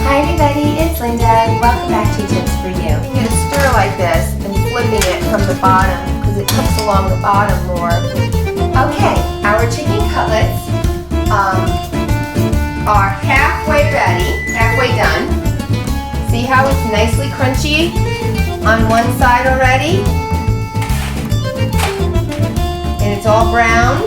Hi everybody, it's Linda. Welcome back to Tips for You. You get a stir like this and flipping it from the bottom because it cooks along the bottom more. Okay, our chicken cutlets Are halfway ready, halfway done. See how it's nicely crunchy on one side already? And it's all browned.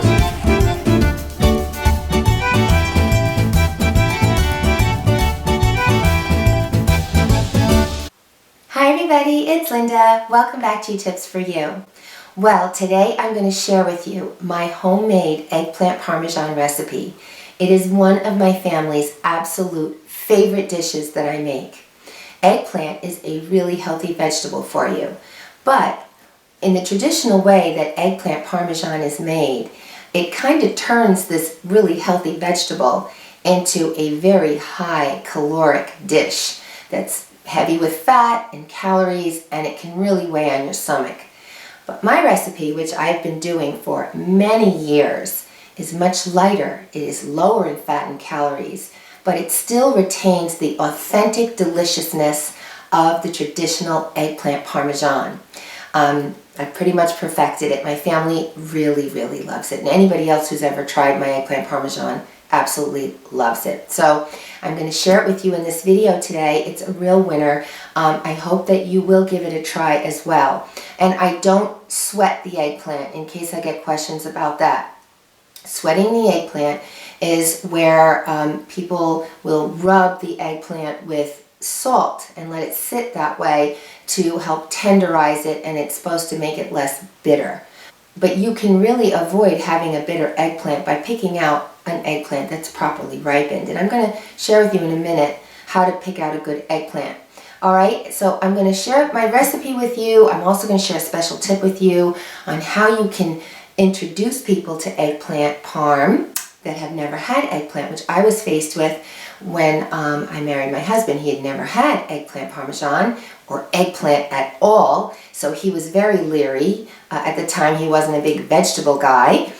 Hi everybody, it's Linda. Welcome back to Tips for You. Well, today I'm going to share with you my homemade eggplant parmesan recipe. It is one of my family's absolute favorite dishes that I make. Eggplant is a really healthy vegetable for you, but in the traditional way that eggplant parmesan is made, it kind of turns this really healthy vegetable into a very high caloric dish that's heavy with fat and calories, and it can really weigh on your stomach. But my recipe, which I've been doing for many years, is much lighter. It is lower in fat and calories, but it still retains the authentic deliciousness of the traditional eggplant parmesan. I've pretty much perfected it. My family really, really loves it, and anybody else who's ever tried my eggplant parmesan absolutely loves it. So I'm going to share it with you in this video today. It's a real winner. I hope that you will give it a try as well. And I don't sweat the eggplant, in case I get questions about that. Sweating the eggplant is where people will rub the eggplant with salt and let it sit that way to help tenderize it, and it's supposed to make it less bitter. But you can really avoid having a bitter eggplant by picking out an eggplant that's properly ripened. And I'm going to share with you in a minute how to pick out a good eggplant. Alright, so I'm going to share my recipe with you. I'm also going to share a special tip with you on how you can introduce people to eggplant parm that have never had eggplant, which I was faced with when I married my husband. He had never had eggplant parmesan or eggplant at all, so he was very leery. At the time, he wasn't a big vegetable guy.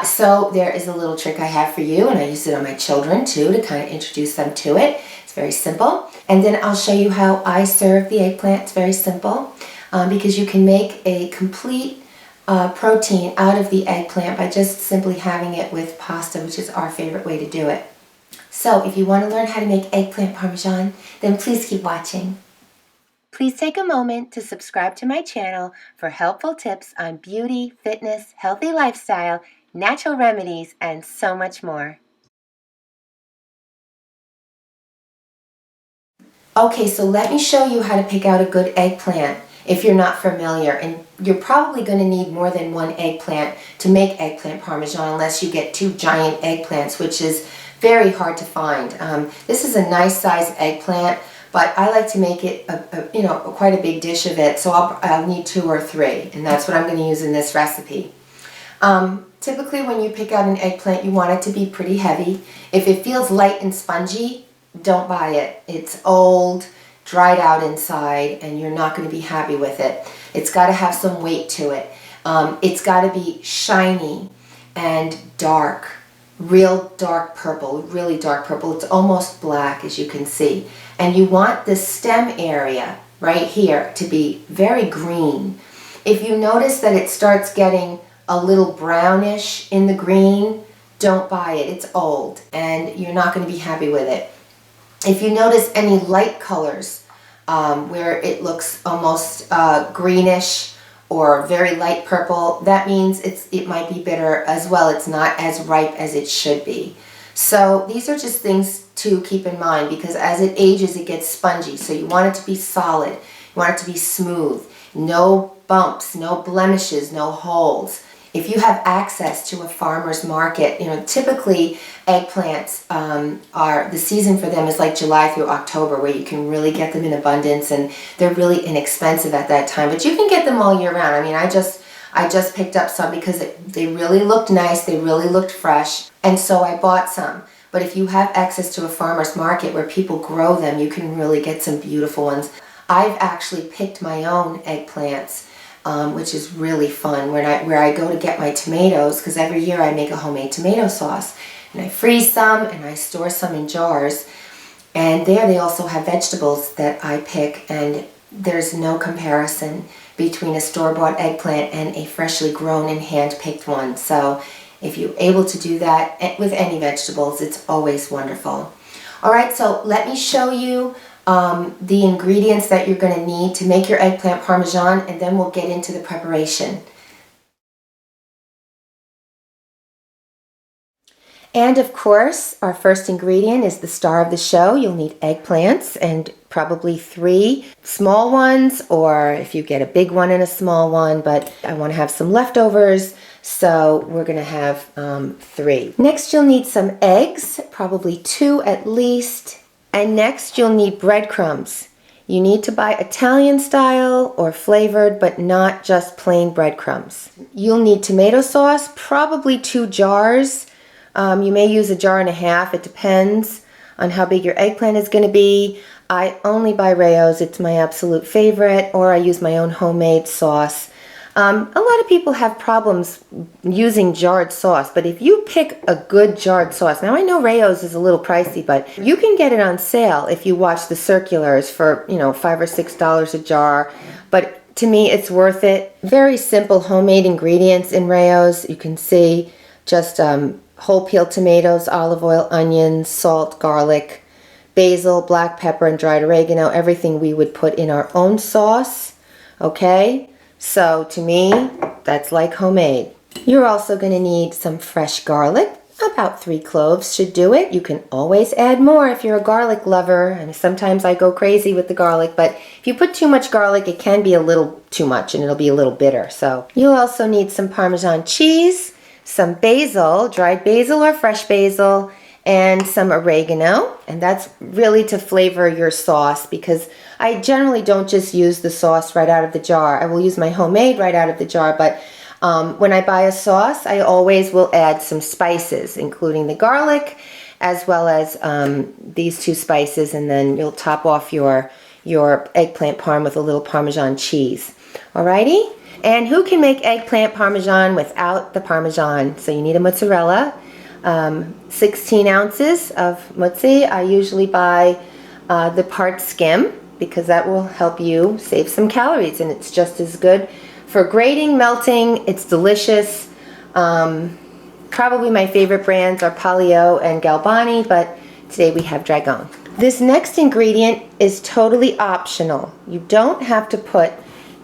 So there is a little trick I have for you, and I use it on my children too to kind of introduce them to it. It's very simple. And then I'll show you how I serve the eggplant. It's very simple because you can make a complete protein out of the eggplant by just simply having it with pasta, which is our favorite way to do it. So if you want to learn how to make eggplant parmesan, then please keep watching. Please take a moment to subscribe to my channel for helpful tips on beauty, fitness, healthy lifestyle, natural remedies, and so much more. Okay, so let me show you how to pick out a good eggplant if you're not familiar. And you're probably going to need more than one eggplant to make eggplant parmesan unless you get two giant eggplants, which is very hard to find. This is a nice sized eggplant, but I like to make it quite a big dish of it, so I'll need 2 or 3, and that's what I'm going to use in this recipe. Typically when you pick out an eggplant, you want it to be pretty heavy. If it feels light and spongy, don't buy it. It's old, dried out inside, and you're not going to be happy with it. It's got to have some weight to it. It's got to be shiny and dark, real dark purple, really dark purple. It's almost black, as you can see. And you want the stem area right here to be very green. If you notice that it starts getting a little brownish in the green, don't buy it. It's old and you're not going to be happy with it. If you notice any light colors where it looks almost greenish or very light purple, that means it might be bitter as well. It's not as ripe as it should be. So these are just things to keep in mind, because as it ages it gets spongy, so you want it to be solid, you want it to be smooth, no bumps, no blemishes, no holes. If you have access to a farmer's market, typically eggplants the season for them is like July through October, where you can really get them in abundance, and they're really inexpensive at that time. But you can get them all year round. I mean, I just picked up some because they really looked nice, they really looked fresh, and so I bought some. But if you have access to a farmer's market where people grow them, you can really get some beautiful ones. I've actually picked my own eggplants, which is really fun, where I go to get my tomatoes, because every year I make a homemade tomato sauce. And I freeze some and I store some in jars. And there they also have vegetables that I pick, and there's no comparison between a store-bought eggplant and a freshly grown and hand-picked one. So if you're able to do that with any vegetables, it's always wonderful. All right, so let me show you the ingredients that you're going to need to make your eggplant parmesan, and then we'll get into the preparation. And of course, our first ingredient is the star of the show. You'll need eggplants, and probably 3 small ones, or if you get a big one and a small one, but I want to have some leftovers, so we're going to have 3. Next, you'll need some eggs, probably 2 at least. And next, you'll need breadcrumbs. You need to buy Italian style or flavored, but not just plain breadcrumbs. You'll need tomato sauce, probably 2 jars. You may use a jar and a half. It depends on how big your eggplant is going to be. I only buy Rao's. It's my absolute favorite, or I use my own homemade sauce. A lot of people have problems using jarred sauce, but if you pick a good jarred sauce, now I know Rao's is a little pricey, but you can get it on sale if you watch the circulars for, $5 or $6 a jar. But to me, it's worth it. Very simple homemade ingredients in Rao's. You can see just whole peeled tomatoes, olive oil, onions, salt, garlic, basil, black pepper, and dried oregano, everything we would put in our own sauce, okay? So to me, that's like homemade. You're also going to need some fresh garlic. About 3 cloves should do it. You can always add more if you're a garlic lover. And sometimes I go crazy with the garlic, but if you put too much garlic, it can be a little too much and it'll be a little bitter. So you'll also need some Parmesan cheese, some basil, dried basil or fresh basil, and some oregano, and that's really to flavor your sauce, because I generally don't just use the sauce right out of the jar. I will use my homemade right out of the jar, but when I buy a sauce, I always will add some spices, including the garlic, as well as these 2 spices, and then you'll top off your eggplant parm with a little Parmesan cheese. Alrighty? And who can make eggplant parmesan without the parmesan? So you need a mozzarella, 16 ounces of mozzie. I usually buy the part skim, because that will help you save some calories, and it's just as good for grating, melting. It's delicious. Probably my favorite brands are Palio and Galbani, but today we have Dragon. This next ingredient is totally optional. You don't have to put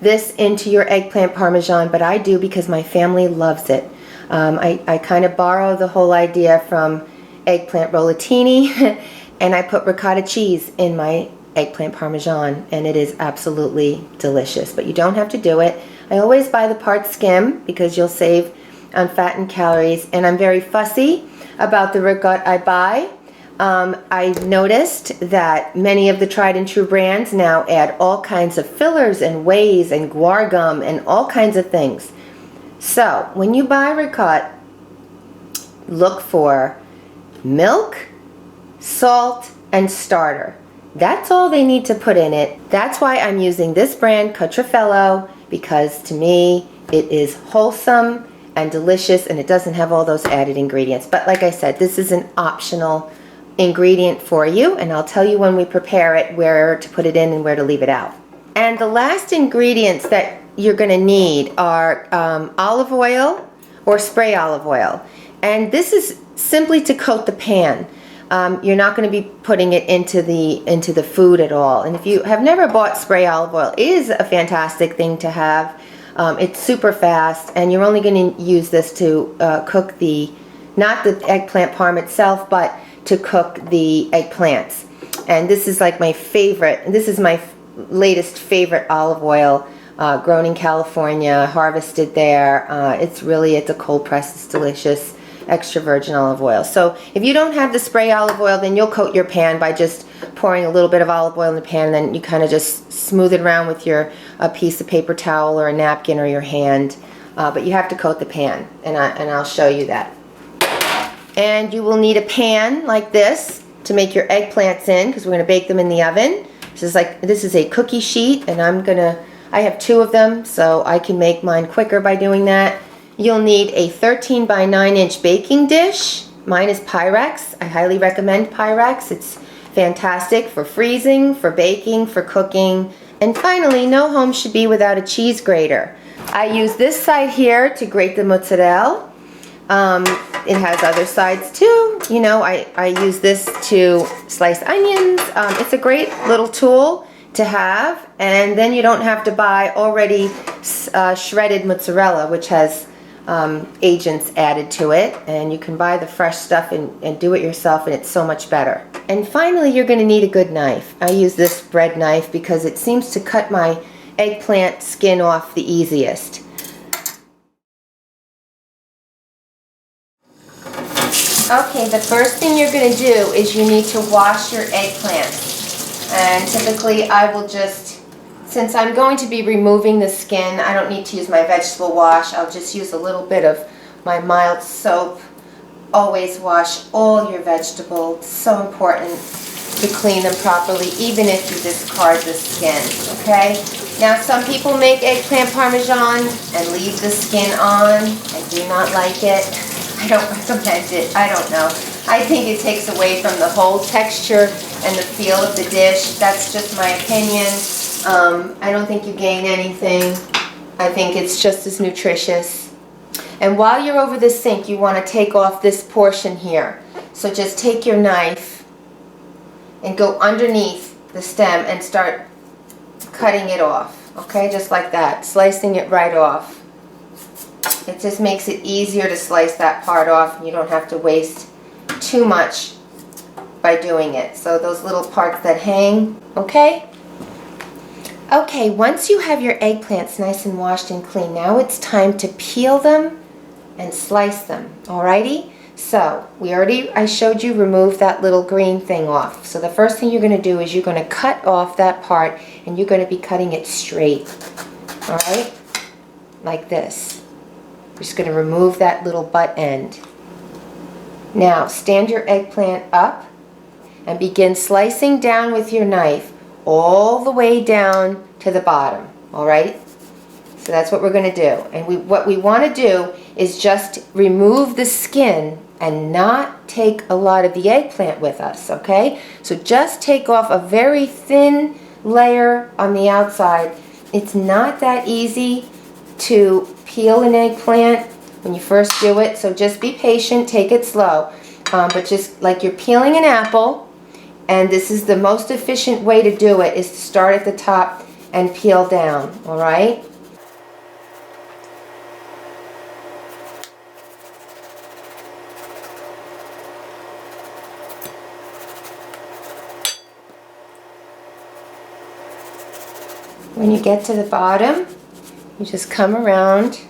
this into your eggplant parmesan, but I do because my family loves it. I kind of borrow the whole idea from eggplant rollatini, and I put ricotta cheese in my eggplant parmesan, and it is absolutely delicious. But you don't have to do it. I always buy the part skim because you'll save on fat and calories, and I'm very fussy about the ricotta I buy. I've noticed that many of the tried and true brands now add all kinds of fillers and wheys and guar gum and all kinds of things. So when you buy ricotta, look for milk, salt, and starter. That's all they need to put in it. That's why I'm using this brand, Cotrafillo, because to me it is wholesome and delicious, and it doesn't have all those added ingredients. But like I said, this is an optional ingredient for you, and I'll tell you when we prepare it where to put it in and where to leave it out. And the last ingredients that you're going to need are olive oil or spray olive oil, and this is simply to coat the pan. You're not going to be putting it into the food at all. And if you have never bought spray olive oil, it is a fantastic thing to have. It's super fast, and you're only going to use this to cook not the eggplant parm itself, but to cook the eggplants. And this is like my favorite. This is my latest favorite olive oil, grown in California, harvested there. It's a cold press. It's delicious, extra virgin olive oil. So if you don't have the spray olive oil, then you'll coat your pan by just pouring a little bit of olive oil in the pan, and then you kind of just smooth it around with a piece of paper towel or a napkin or your hand. But you have to coat the pan, and I'll show you that. And you will need a pan like this to make your eggplants in, because we're going to bake them in the oven. This is a cookie sheet, and I have 2 of them, so I can make mine quicker by doing that. You'll need a 13 by 9 inch baking dish. Mine is Pyrex. I highly recommend Pyrex. It's Fantastic for freezing, for baking, for cooking. And finally, no home should be without a cheese grater. I use this side here to grate the mozzarella. It has other sides too. You know, I use this to slice onions. It's a great little tool to have, and then you don't have to buy already shredded mozzarella, which has agents added to it, and you can buy the fresh stuff and do it yourself, and it's so much better. And finally, you're going to need a good knife. I use this bread knife because it seems to cut my eggplant skin off the easiest. Okay, the first thing you're going to do is you need to wash your eggplants. And typically I will just, since I'm going to be removing the skin, I don't need to use my vegetable wash. I'll just use a little bit of my mild soap. Always wash all your vegetables. It's so important to clean them properly, even if you discard the skin, okay? Now some people make eggplant parmesan and leave the skin on. I do not like it. I don't recommend it. I don't know. I think it takes away from the whole texture and the feel of the dish. That's just my opinion. I don't think you gain anything. I think it's just as nutritious. And while you're over the sink, you want to take off this portion here. So just take your knife and go underneath the stem and start cutting it off. Okay, just like that. Slicing it right off. It just makes it easier to slice that part off, and you don't have to waste too much by doing it. So those little parts that hang, okay? Okay, once you have your eggplants nice and washed and clean, now it's time to peel them and slice them, alrighty? So, I showed you remove that little green thing off. So the first thing you're going to do is you're going to cut off that part, and you're going to be cutting it straight, alright? Like this. We're just going to remove that little butt end. Now, stand your eggplant up and begin slicing down with your knife all the way down to the bottom, alright? So that's what we're going to do. And what we want to do is just remove the skin and not take a lot of the eggplant with us, okay? So just take off a very thin layer on the outside. It's not that easy to peel an eggplant when you first do it, so just be patient, take it slow. But just like you're peeling an apple, and this is the most efficient way to do it, is to start at the top and peel down, alright? When you get to the bottom, you just come around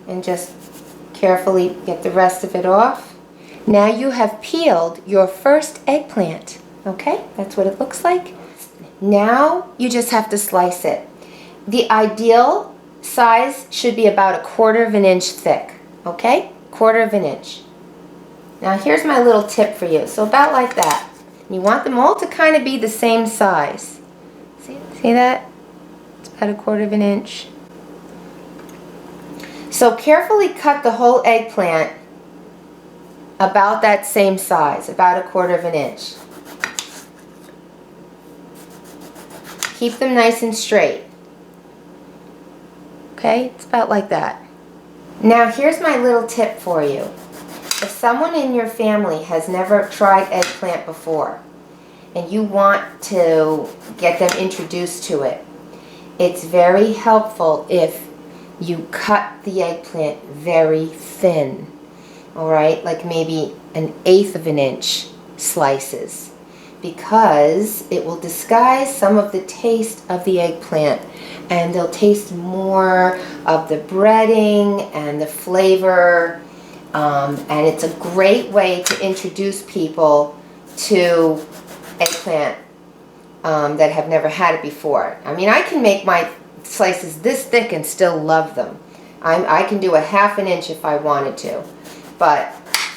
and just carefully get the rest of it off. Now you have peeled your first eggplant, okay? That's what it looks like. Now you just have to slice it. The ideal size should be about 1/4 of an inch thick, okay? 1/4 of an inch. Now here's my little tip for you. So about like that. You want them all to kind of be the same size. See that? It's about 1/4 of an inch. So carefully cut the whole eggplant about that same size, about 1/4 of an inch. Keep them nice and straight. Okay, it's about like that. Now here's my little tip for you. If someone in your family has never tried eggplant before and you want to get them introduced to it, it's very helpful if you cut the eggplant very thin, alright, like maybe 1/8 of an inch slices, because it will disguise some of the taste of the eggplant, and they'll taste more of the breading and the flavor, and it's a great way to introduce people to eggplant that have never had it before. I mean, I can make my slices this thick and still love them. I can do 1/2 an inch if I wanted to, but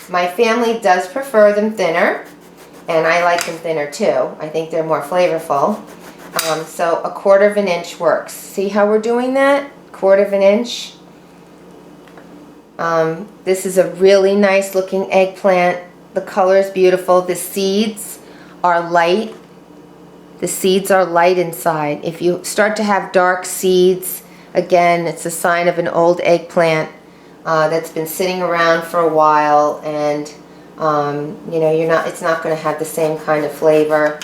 my family does prefer them thinner, and I like them thinner too. I think they're more flavorful. So 1/4 of an inch works. See how we're doing that? 1/4 of an inch. This is a really nice looking eggplant. The color is beautiful. The seeds are light. The seeds are light inside. If you start to have dark seeds, again, it's a sign of an old eggplant that's been sitting around for a while, and you know, it's not going to have the same kind of flavor.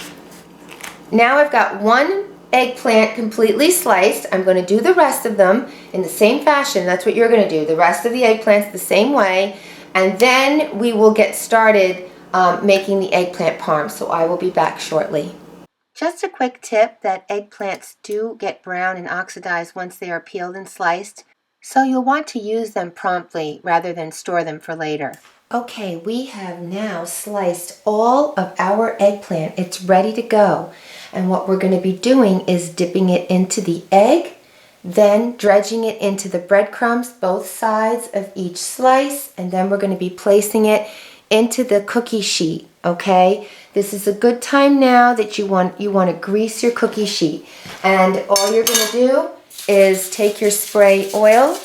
Now I've got one eggplant completely sliced. I'm going to do the rest of them in the same fashion. That's what you're going to do. The rest of the eggplants the same way, and then we will get started making the eggplant parm. So I will be back shortly. Just a quick tip that eggplants do get brown and oxidized once they are peeled and sliced, so you'll want to use them promptly rather than store them for later. Okay, we have now sliced all of our eggplant. It's ready to go. And what we're going to be doing is dipping it into the egg, then dredging it into the breadcrumbs, both sides of each slice, and then we're going to be placing it into the cookie sheet, okay? This is a good time now that you want to grease your cookie sheet. And all you're going to do is take your spray oil,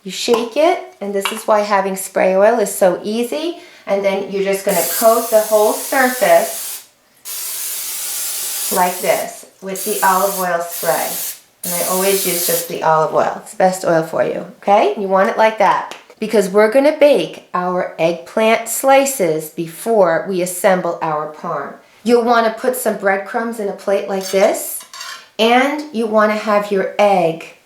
you shake it, and this is why having spray oil is so easy, and then you're just going to coat the whole surface like this with the olive oil spray. And I always use just the olive oil. It's the best oil for you, okay? You want it like that, because we're going to bake our eggplant slices before we assemble our parm. You'll want to put some breadcrumbs in a plate like this, and you want to have your egg.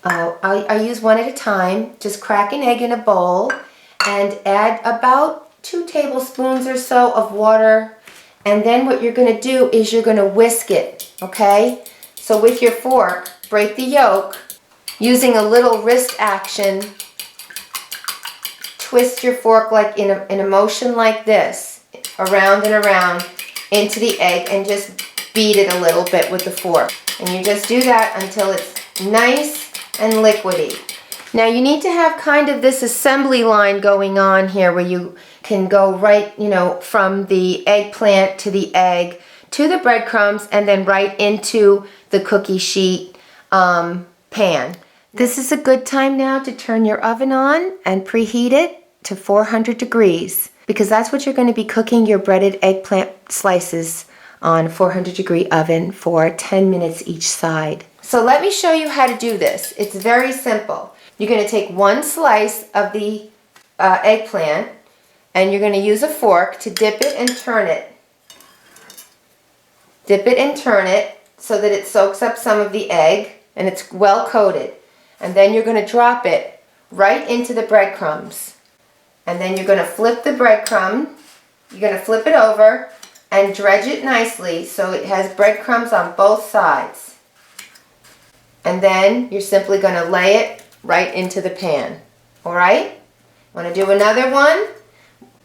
I use one at a time. Just crack an egg in a bowl and add about 2 tablespoons or so of water, and then what you're going to do is you're going to whisk it, okay? So with your fork, break the yolk using a little wrist action. Twist your fork like in a motion like this, around and around into the egg, and just beat it a little bit with the fork. And you just do that until it's nice and liquidy. Now you need to have kind of this assembly line going on here where you can go right, you know, from the eggplant to the egg to the breadcrumbs and then right into the cookie sheet pan. This is a good time now to turn your oven on and preheat it to 400 degrees, because that's what you're going to be cooking your breaded eggplant slices on, 400-degree oven for 10 minutes each side. So let me show you how to do this. It's very simple. You're going to take one slice of the eggplant, and you're going to use a fork to dip it and turn it. Dip it and turn it so that it soaks up some of the egg and it's well coated. And then you're going to drop it right into the breadcrumbs. And then you're going to flip the breadcrumb. You're going to flip it over and dredge it nicely so it has breadcrumbs on both sides. And then you're simply going to lay it right into the pan. Alright? Want to do another one?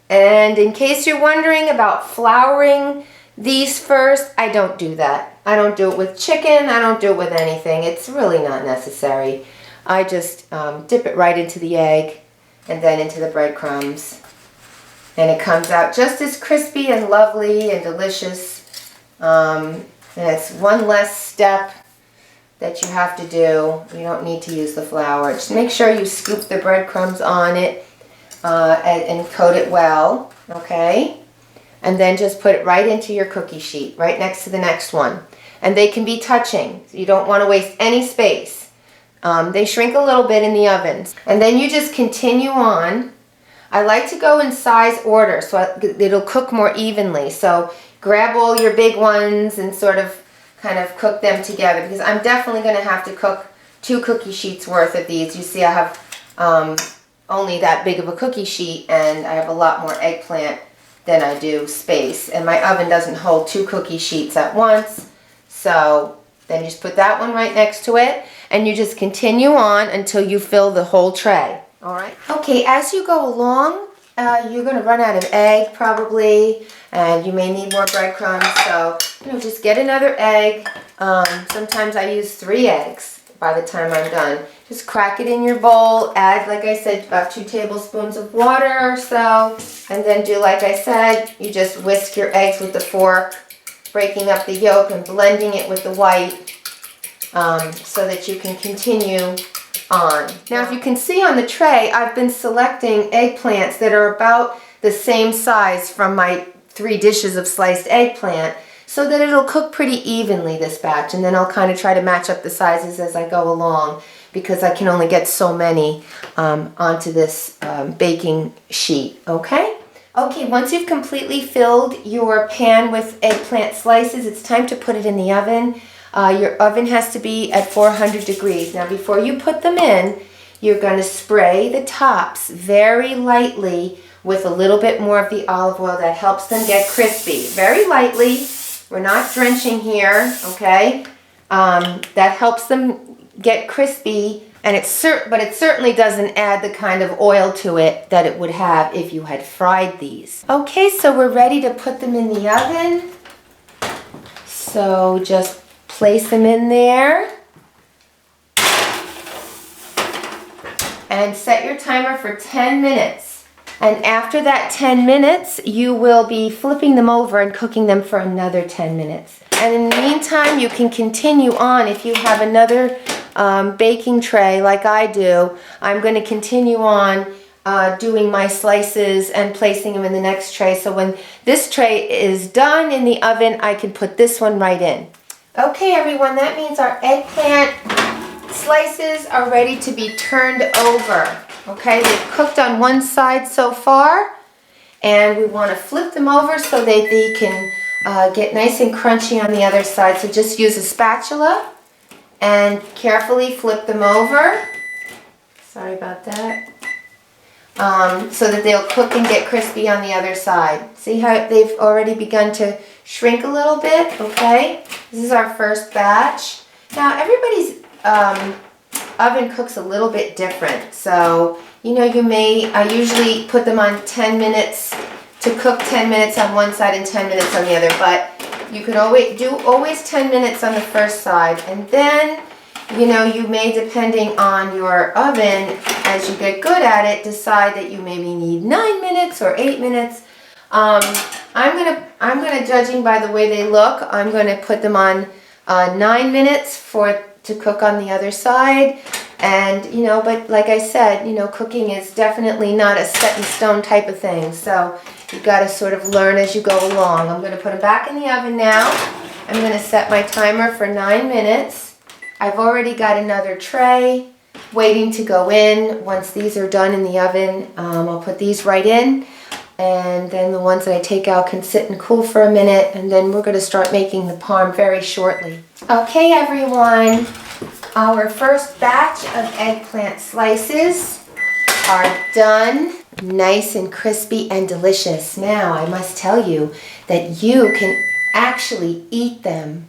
And in case you're wondering about flouring these first, I don't do that. I don't do it with chicken. I don't do it with anything. It's really not necessary. I just dip it right into the egg and then into the breadcrumbs. And it comes out just as crispy and lovely and delicious. And it's one less step that you have to do. You don't need to use the flour. Just make sure you scoop the breadcrumbs on it and coat it well, okay? And then just put it right into your cookie sheet, right next to the next one. And they can be touching. You don't want to waste any space. They shrink a little bit in the ovens. And then you just continue on. I like to go in size order so it'll cook more evenly. So grab all your big ones and sort of kind of cook them together, because I'm definitely going to have to cook 2 cookie sheets worth of these. You see I have only that big of a cookie sheet, and I have a lot more eggplant than I do space. And my oven doesn't hold 2 cookie sheets at once. So then you just put that one right next to it, and you just continue on until you fill the whole tray. Alright. Okay, as you go along, you're going to run out of egg probably, and you may need more breadcrumbs, so just get another egg. Sometimes I use 3 eggs by the time I'm done. Just crack it in your bowl, add, like I said, about 2 tablespoons of water or so, and then do like I said, you just whisk your eggs with the fork, breaking up the yolk and blending it with the white so that you can continue on. Now, if you can see on the tray, I've been selecting eggplants that are about the same size from my 3 dishes of sliced eggplant so that it'll cook pretty evenly, this batch. And then I'll kind of try to match up the sizes as I go along because I can only get so many onto this baking sheet, okay? Okay, once you've completely filled your pan with eggplant slices, it's time to put it in the oven. Your oven has to be at 400 degrees. Now before you put them in, you're going to spray the tops very lightly with a little bit more of the olive oil. That helps them get crispy. Very lightly. We're not drenching here, okay? That helps them get crispy, and but it certainly doesn't add the kind of oil to it that it would have if you had fried these. Okay, so we're ready to put them in the oven. So just place them in there. And set your timer for 10 minutes. And after that 10 minutes, you will be flipping them over and cooking them for another 10 minutes. And in the meantime, you can continue on. If you have another baking tray like I do, I'm going to continue on doing my slices and placing them in the next tray. So when this tray is done in the oven, I can put this one right in. Okay, everyone, that means our eggplant slices are ready to be turned over. Okay, they've cooked on one side so far, and we want to flip them over so that they can get nice and crunchy on the other side. So just use a spatula and carefully flip them over. Sorry about that. So that they'll cook and get crispy on the other side. See how they've already begun to shrink a little bit? Okay, this is our first batch. Now everybody's oven cooks a little bit different, so you know, I usually put them on 10 minutes to cook 10 minutes on one side and 10 minutes on the other, but you could always 10 minutes on the first side, and then you know, you may, depending on your oven, as you get good at it, decide that you maybe need 9 minutes or 8 minutes. I'm gonna judging by the way they look, I'm gonna put them on 9 minutes to cook on the other side. And you know, but like I said, you know, cooking is definitely not a set in stone type of thing. So you've got to sort of learn as you go along. I'm going to put them back in the oven now. I'm going to set my timer for 9 minutes. I've already got another tray waiting to go in. Once these are done in the oven, I'll put these right in. And then the ones that I take out can sit and cool for a minute. And then we're going to start making the parm very shortly. Okay, everyone. Our first batch of eggplant slices are done. Nice and crispy and delicious. Now, I must tell you that you can actually eat them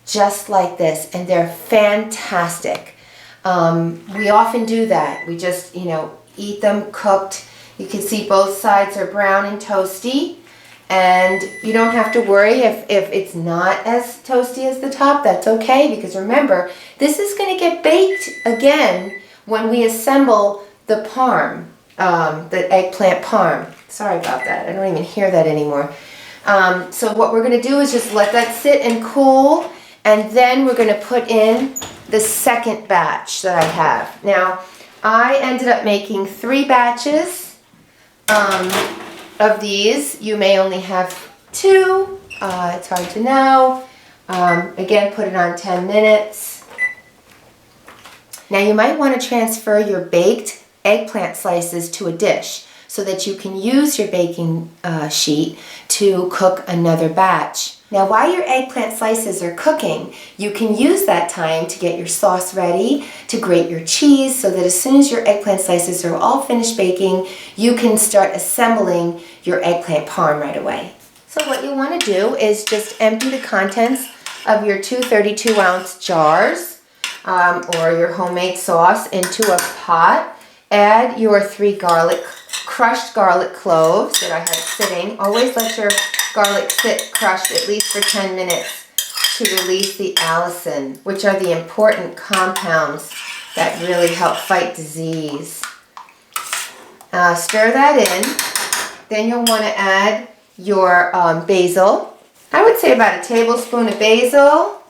just like this, and they're fantastic. We often do that. We just, you know, eat them cooked. You can see both sides are brown and toasty, and you don't have to worry if it's not as toasty as the top. That's okay, because remember, this is going to get baked again when we assemble the parm, the eggplant parm. Sorry about that. I don't even hear that anymore. So what we're going to do is just let that sit and cool, and then we're going to put in the second batch that I have. Now, I ended up making 3 batches of these. You may only have 2. It's hard to know. Again, put it on 10 minutes. Now, you might want to transfer your baked eggplant slices to a dish so that you can use your baking sheet to cook another batch. Now, while your eggplant slices are cooking, you can use that time to get your sauce ready, to grate your cheese, so that as soon as your eggplant slices are all finished baking, you can start assembling your eggplant parm right away. So what you'll want to do is just empty the contents of your 2 32-ounce jars or your homemade sauce into a pot. Add your 3 crushed garlic cloves that I have sitting. Always let your garlic sit crushed at least for 10 minutes to release the allicin, which are the important compounds that really help fight disease. Stir that in. Then you'll want to add your basil. I would say about a tablespoon of basil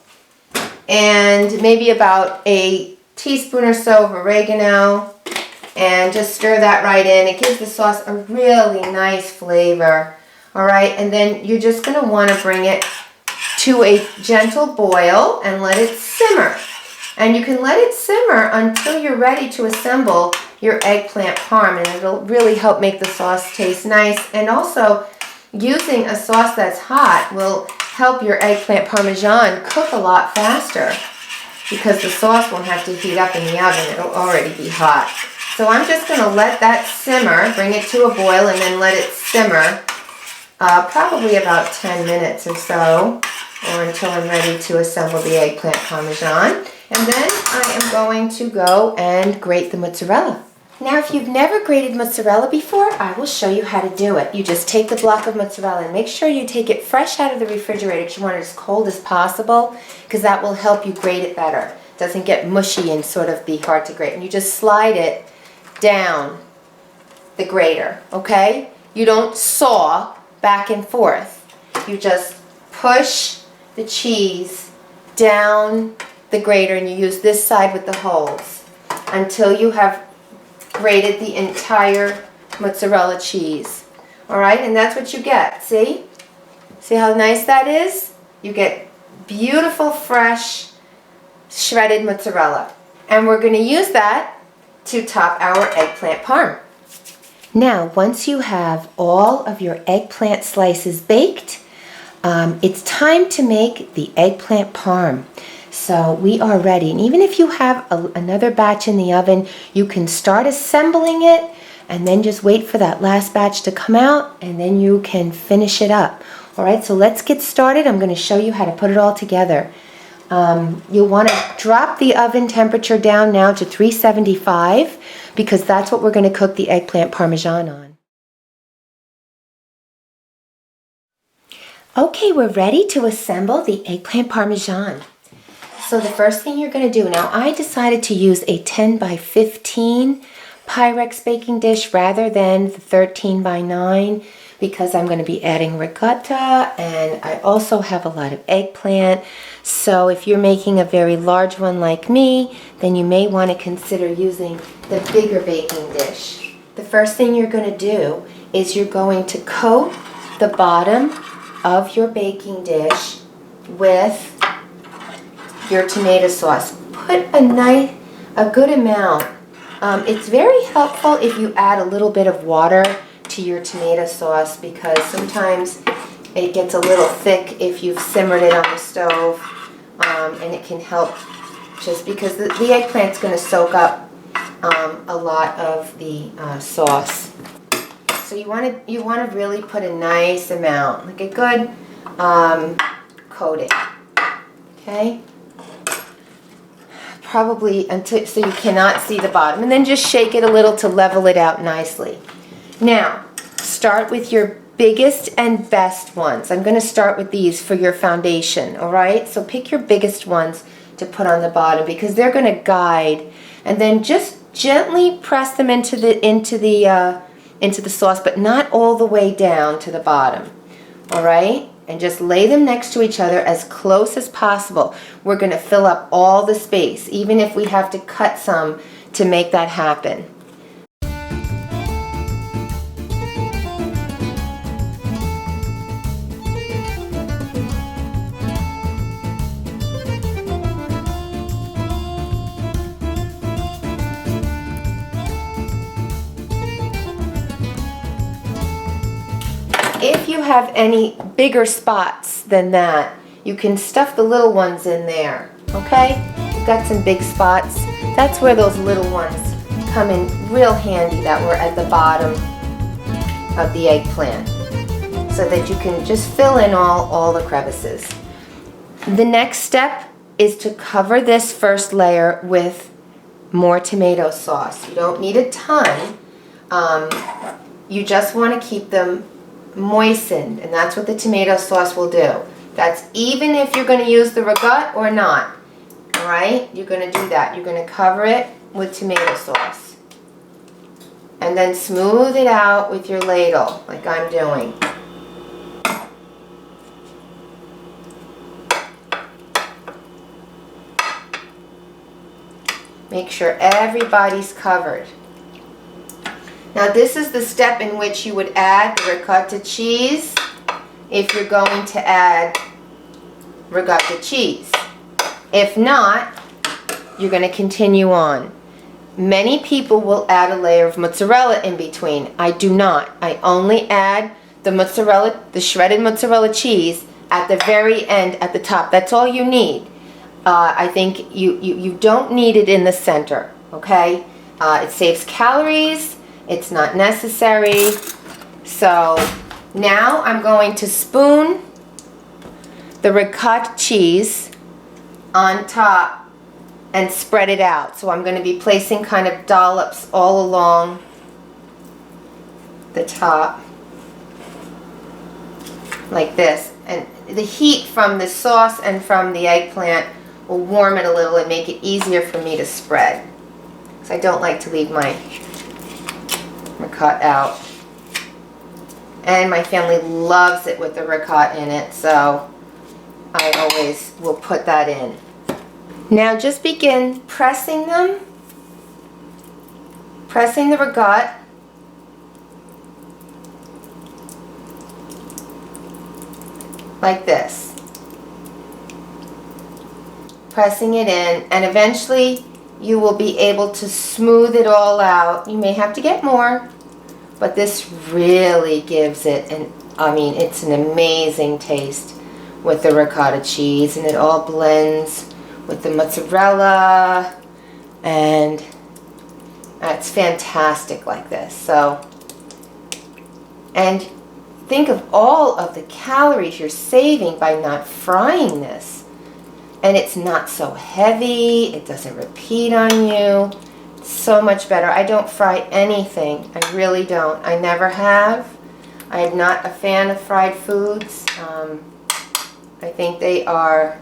and maybe about a teaspoon or so of oregano. And just stir that right in. It gives the sauce a really nice flavor. All right, and then you're just going to want to bring it to a gentle boil and let it simmer. And you can let it simmer until you're ready to assemble your eggplant parm, and it'll really help make the sauce taste nice. And also, using a sauce that's hot will help your eggplant parmesan cook a lot faster because the sauce won't have to heat up in the oven. It'll already be hot. So I'm just going to let that simmer, bring it to a boil, and then let it simmer probably about 10 minutes or so, or until I'm ready to assemble the eggplant parmesan. And then I am going to go and grate the mozzarella. Now, if you've never grated mozzarella before, I will show you how to do it. You just take the block of mozzarella and make sure you take it fresh out of the refrigerator, because you want it as cold as possible, because that will help you grate it better. It doesn't get mushy and sort of be hard to grate. And you just slide it down the grater, okay? You don't saw back and forth. You just push the cheese down the grater, and you use this side with the holes until you have grated the entire mozzarella cheese. All right, and that's what you get. See? See how nice that is? You get beautiful, fresh, shredded mozzarella. And we're going to use that to top our eggplant parm. Now, once you have all of your eggplant slices baked, it's time to make the eggplant parm. So we are ready. And even if you have another batch in the oven, you can start assembling it and then just wait for that last batch to come out, and then you can finish it up. All right, so let's get started. I'm going to show you how to put it all together. You'll want to drop the oven temperature down now to 375, because that's what we're going to cook the eggplant parmesan on. Okay, we're ready to assemble the eggplant parmesan. So the first thing you're going to do, now I decided to use a 10 by 15 Pyrex baking dish rather than the 13 by 9, because I'm going to be adding ricotta, and I also have a lot of eggplant. So if you're making a very large one like me, then you may want to consider using the bigger baking dish. The first thing you're going to do is you're going to coat the bottom of your baking dish with your tomato sauce. Put a good amount. It's very helpful if you add a little bit of water to your tomato sauce, because sometimes it gets a little thick if you've simmered it on the stove, and it can help just because the eggplant's going to soak up a lot of the sauce. So you want to really put a nice amount, like a good coating. Okay. Probably until so you cannot see the bottom, and then just shake it a little to level it out nicely. Now, start with your biggest and best ones. I'm going to start with these for your foundation, all right? So pick your biggest ones to put on the bottom, because they're going to guide, and then just gently press them into the sauce, but not all the way down to the bottom. All right? And just lay them next to each other as close as possible. We're going to fill up all the space, even if we have to cut some to make that happen. If you have any bigger spots than that, you can stuff the little ones in there, okay? You've got some big spots. That's where those little ones come in real handy, that were at the bottom of the eggplant, so that you can just fill in all the crevices. The next step is to cover this first layer with more tomato sauce. You don't need a ton. You just want to keep them moistened, and that's what the tomato sauce will do. That's even if you're going to use the ragout or not. Alright? You're going to do that. You're going to cover it with tomato sauce. And then smooth it out with your ladle, like I'm doing. Make sure everybody's covered. Now this is the step in which you would add the ricotta cheese if you're going to add ricotta cheese. If not, you're going to continue on. Many people will add a layer of mozzarella in between. I do not. I only add the mozzarella, the shredded mozzarella cheese at the very end at the top. That's all you need. I think you don't need it in the center, okay? It saves calories. It's not necessary. So now I'm going to spoon the ricotta cheese on top and spread it out. So I'm going to be placing kind of dollops all along the top like this. And the heat from the sauce and from the eggplant will warm it a little and make it easier for me to spread. So I don't like to leave my ricotta out. And my family loves it with the ricotta in it, so I always will put that in. Now just begin pressing them, pressing the ricotta like this. Pressing it in, and eventually you will be able to smooth it all out. You may have to get more, but this really gives it it's an amazing taste with the ricotta cheese, and it all blends with the mozzarella, and it's fantastic like this. So, and think of all of the calories you're saving by not frying this. And it's not so heavy, it doesn't repeat on you. It's so much better. I don't fry anything. I really don't. I never have. I am not a fan of fried foods. I think they are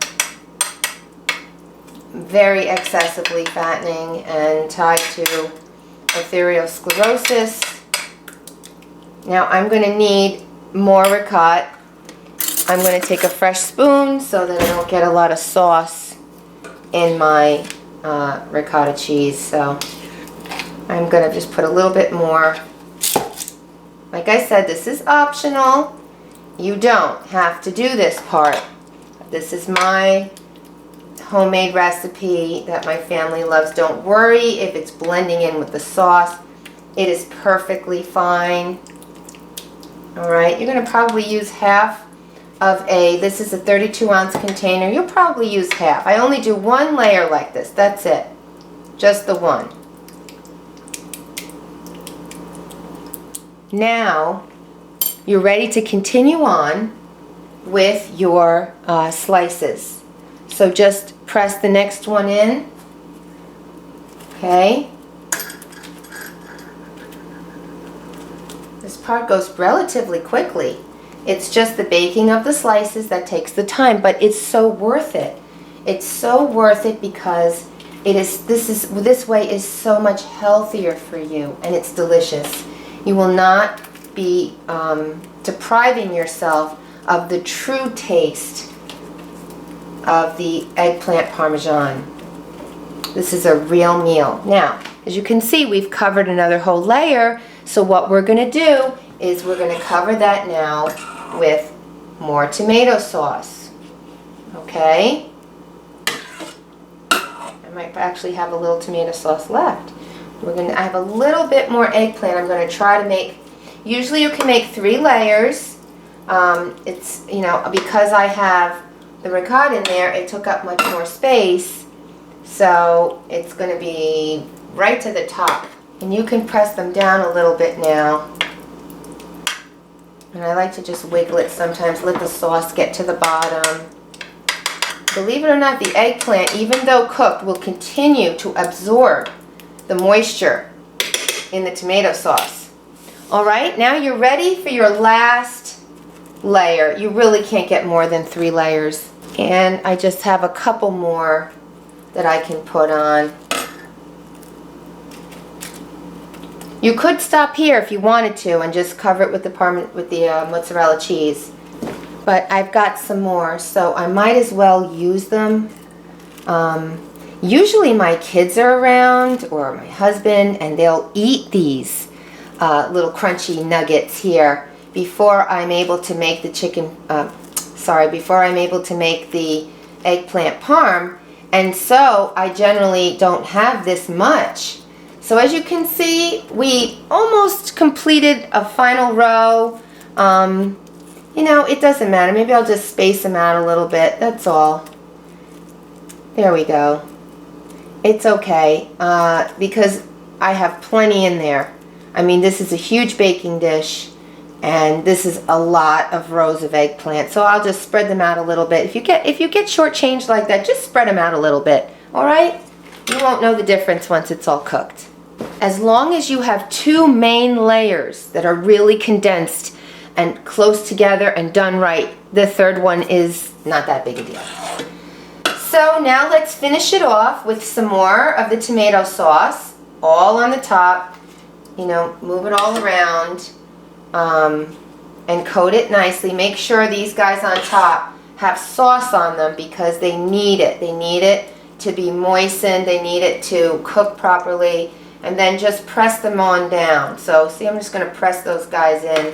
very excessively fattening and tied to atherosclerosis. Now I'm going to need more ricotta. I'm going to take a fresh spoon so that I don't get a lot of sauce in my ricotta cheese. So I'm going to just put a little bit more. Like I said, this is optional. You don't have to do this part. This is my homemade recipe that my family loves. Don't worry if it's blending in with the sauce. It is perfectly fine. Alright, you're going to probably use half of this is a 32-ounce container. You'll probably use half. I only do one layer like this. That's it. Just the one. Now, you're ready to continue on with your slices. So just press the next one in. Okay. This part goes relatively quickly. It's just the baking of the slices that takes the time, but it's so worth it. It's so worth it because this way is so much healthier for you, and it's delicious. You will not be depriving yourself of the true taste of the eggplant parmesan. This is a real meal. Now, as you can see, we've covered another whole layer, so what we're going to do is we're going to cover that now with more tomato sauce. Okay? I might actually have a little tomato sauce left. I have a little bit more eggplant. I'm going to try to make, usually you can make 3 layers. It's, because I have the ricotta in there, it took up much more space. So it's going to be right to the top. And you can press them down a little bit now. And I like to just wiggle it sometimes, let the sauce get to the bottom. Believe it or not, the eggplant, even though cooked, will continue to absorb the moisture in the tomato sauce. Alright, now you're ready for your last layer. You really can't get more than 3 layers. And I just have a couple more that I can put on. You could stop here if you wanted to and just cover it with the mozzarella cheese. But I've got some more, so I might as well use them. Usually my kids are around, or my husband, and they'll eat these little crunchy nuggets here. before I'm able to make the before I'm able to make the eggplant parm, and so I generally don't have this much. So as you can see, we almost completed a final row. You know, it doesn't matter. Maybe I'll just space them out a little bit. That's all. There we go. It's okay because I have plenty in there. I mean, this is a huge baking dish, and this is a lot of rows of eggplant. So I'll just spread them out a little bit. If you get shortchanged like that, just spread them out a little bit. All right? You won't know the difference once it's all cooked. As long as you have two main layers that are really condensed and close together and done right, the third one is not that big a deal. So now let's finish it off with some more of the tomato sauce, all on the top. You know, move it all around and coat it nicely. Make sure these guys on top have sauce on them because they need it. They need it to be moistened. They need it to cook properly. And then just press them on down. So see, I'm just going to press those guys in.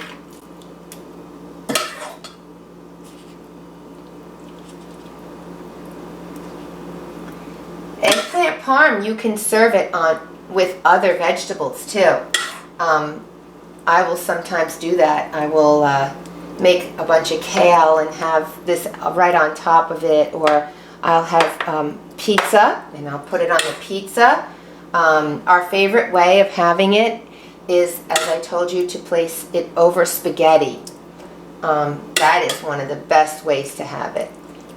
Eggplant parm, you can serve it on with other vegetables too. I will sometimes do that. I will make a bunch of kale and have this right on top of it, or I'll have pizza and I'll put it on the pizza. Our favorite way of having it is, as I told you, to place it over spaghetti. That is one of the best ways to have it.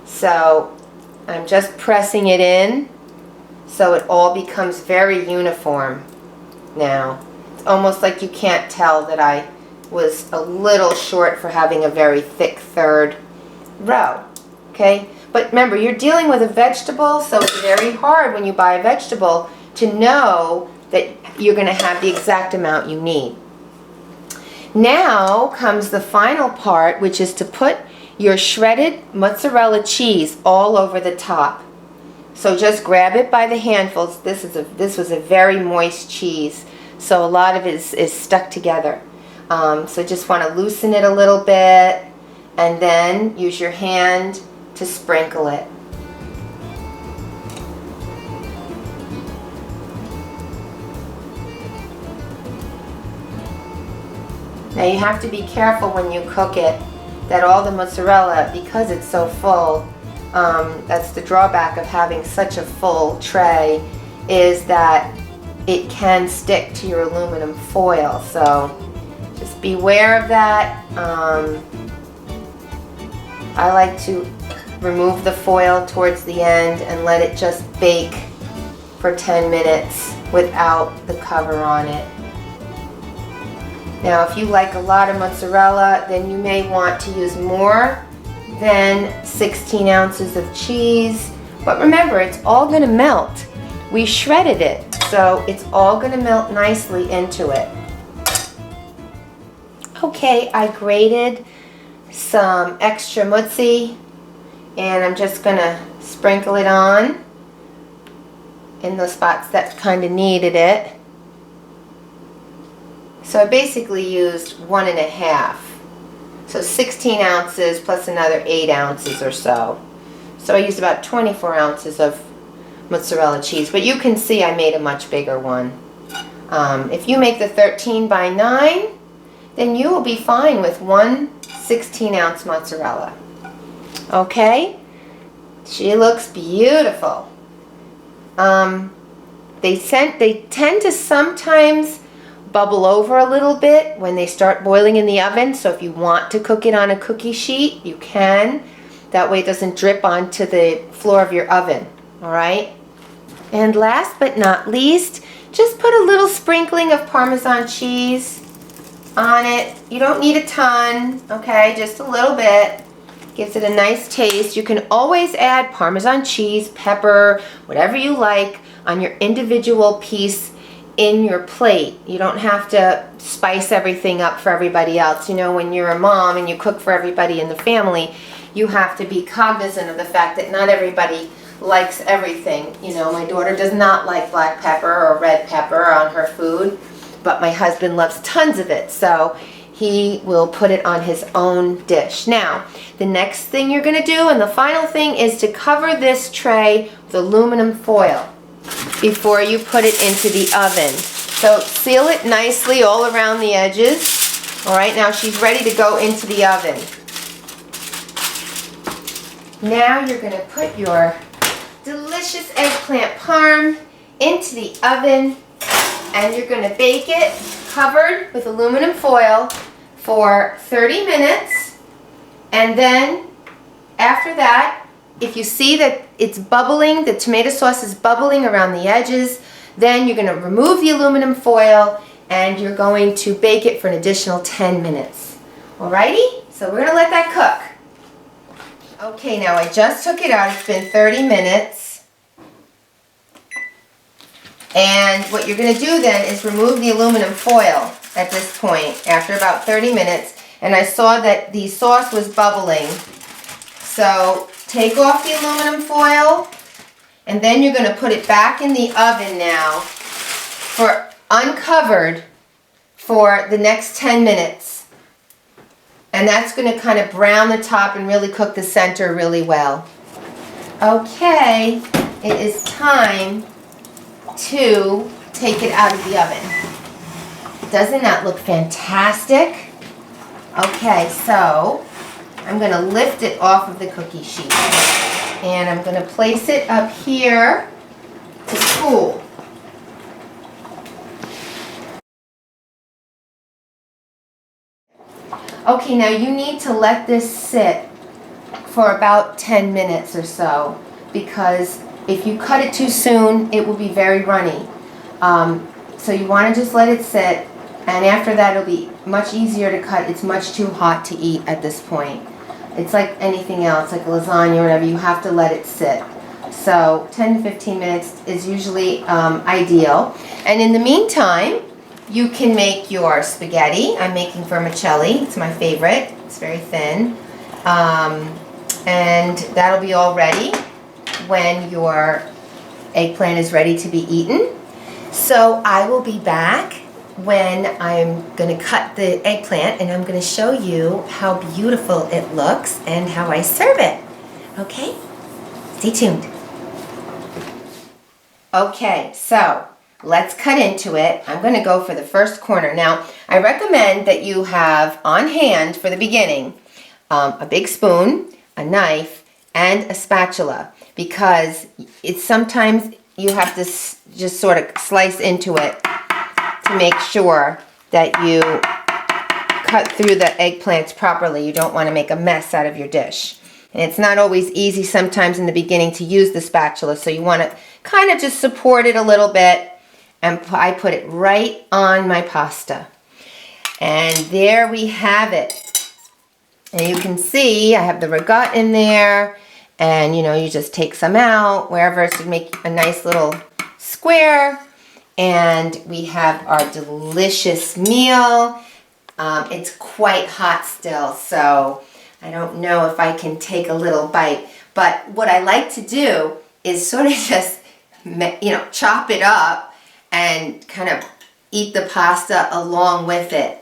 So I'm just pressing it in so it all becomes very uniform now. It's almost like you can't tell that I was a little short for having a very thick third row. Okay? But remember, you're dealing with a vegetable, so it's very hard when you buy a vegetable to know that you're going to have the exact amount you need. Now comes the final part, which is to put your shredded mozzarella cheese all over the top. So just grab it by the handfuls. This was a very moist cheese, so a lot of it is stuck together. So just want to loosen it a little bit, and then use your hand to sprinkle it. Now you have to be careful when you cook it that all the mozzarella, because it's so full, that's the drawback of having such a full tray, is that it can stick to your aluminum foil. So just beware of that. I like to remove the foil towards the end and let it just bake for 10 minutes without the cover on it. Now, if you like a lot of mozzarella, then you may want to use more than 16 ounces of cheese. But remember, it's all going to melt. We shredded it, so it's all going to melt nicely into it. Okay, I grated some extra mozzi, and I'm just going to sprinkle it on in the spots that kind of needed it. So I basically used 1.5. So 16 ounces plus another 8 ounces or so. So I used about 24 ounces of mozzarella cheese. But you can see I made a much bigger one. If you make the 13 by 9, then you will be fine with one 16-ounce mozzarella. Okay? She looks beautiful. They tend to sometimes bubble over a little bit when they start boiling in the oven. So if you want to cook it on a cookie sheet, you can. That way it doesn't drip onto the floor of your oven. All right? And last but not least, just put a little sprinkling of Parmesan cheese on it. You don't need a ton, okay? Just a little bit. Gives it a nice taste. You can always add Parmesan cheese, pepper, whatever you like on your individual piece in your plate. You don't have to spice everything up for everybody else. You know, when you're a mom and you cook for everybody in the family, you have to be cognizant of the fact that not everybody likes everything. You know, my daughter does not like black pepper or red pepper on her food, but my husband loves tons of it. So he will put it on his own dish. Now, the next thing you're going to do, and the final thing, is to cover this tray with aluminum foil before you put it into the oven. So seal it nicely all around the edges. All right, now she's ready to go into the oven. Now you're going to put your delicious eggplant parm into the oven, and you're going to bake it covered with aluminum foil for 30 minutes. And then after that, if you see that it's bubbling, the tomato sauce is bubbling around the edges, then you're going to remove the aluminum foil and you're going to bake it for an additional 10 minutes. Alrighty? So we're going to let that cook. Okay, now I just took it out. It's been 30 minutes. And what you're going to do then is remove the aluminum foil at this point after about 30 minutes. And I saw that the sauce was bubbling. So take off the aluminum foil, and then you're going to put it back in the oven now for uncovered for the next 10 minutes. And that's going to kind of brown the top and really cook the center really well. Okay, it is time to take it out of the oven. Doesn't that look fantastic? Okay, so I'm going to lift it off of the cookie sheet. And I'm going to place it up here to cool. Okay, now you need to let this sit for about 10 minutes or so, because if you cut it too soon, it will be very runny. So you want to just let it sit, and after that it'll be much easier to cut. It's much too hot to eat at this point. It's like anything else, like a lasagna or whatever, you have to let it sit. So 10 to 15 minutes is usually ideal. And in the meantime, you can make your spaghetti. I'm making vermicelli. It's my favorite. It's very thin. And that'll be all ready when your eggplant is ready to be eaten. So I will be back when I'm going to cut the eggplant, and I'm going to show you how beautiful it looks and how I serve it. Okay? Stay tuned. Okay, so let's cut into it. I'm going to go for the first corner. Now, I recommend that you have on hand for the beginning a big spoon, a knife, and a spatula, because it's sometimes you have to just sort of slice into it to make sure that you cut through the eggplants properly. You don't want to make a mess out of your dish. And it's not always easy sometimes in the beginning to use the spatula, so you want to kind of just support it a little bit. And I put it right on my pasta. And there we have it. And you can see I have the ragout in there, and you just take some out wherever to make a nice little square. And we have our delicious meal. It's quite hot still, so I don't know if I can take a little bite. But what I like to do is sort of just, chop it up and kind of eat the pasta along with it.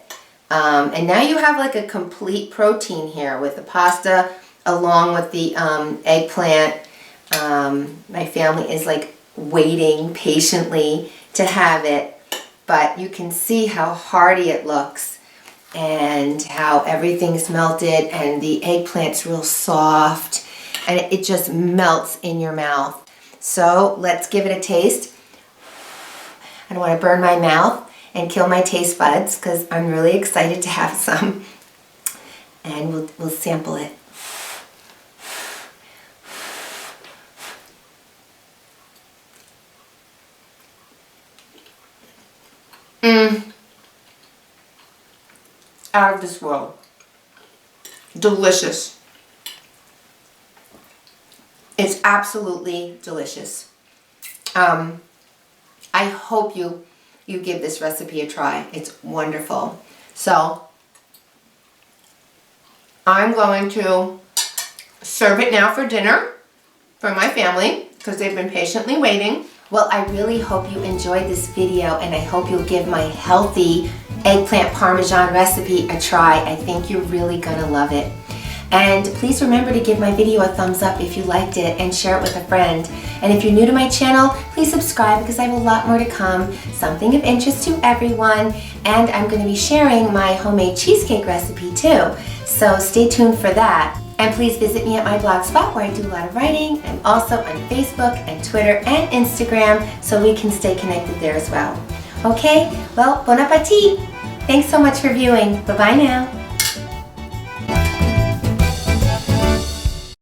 And now you have like a complete protein here with the pasta along with the eggplant. My family is like waiting patiently to have it, but you can see how hearty it looks and how everything's melted and the eggplant's real soft and it just melts in your mouth. So let's give it a taste. I don't want to burn my mouth and kill my taste buds because I'm really excited to have some, and we'll sample it. Out of this world. Delicious. It's absolutely delicious. I hope you give this recipe a try. It's wonderful. So I'm going to serve it now for dinner for my family because they've been patiently waiting. Well, I really hope you enjoyed this video, and I hope you'll give my healthy eggplant parmesan recipe a try. I think you're really gonna love it. And please remember to give my video a thumbs up if you liked it and share it with a friend. And if you're new to my channel, please subscribe because I have a lot more to come, something of interest to everyone. And I'm going to be sharing my homemade cheesecake recipe too. So stay tuned for that. And please visit me at my blog spot where I do a lot of writing. I'm also on Facebook and Twitter and Instagram, so we can stay connected there as well. Okay, well, bon appetit. Thanks so much for viewing. Bye-bye now.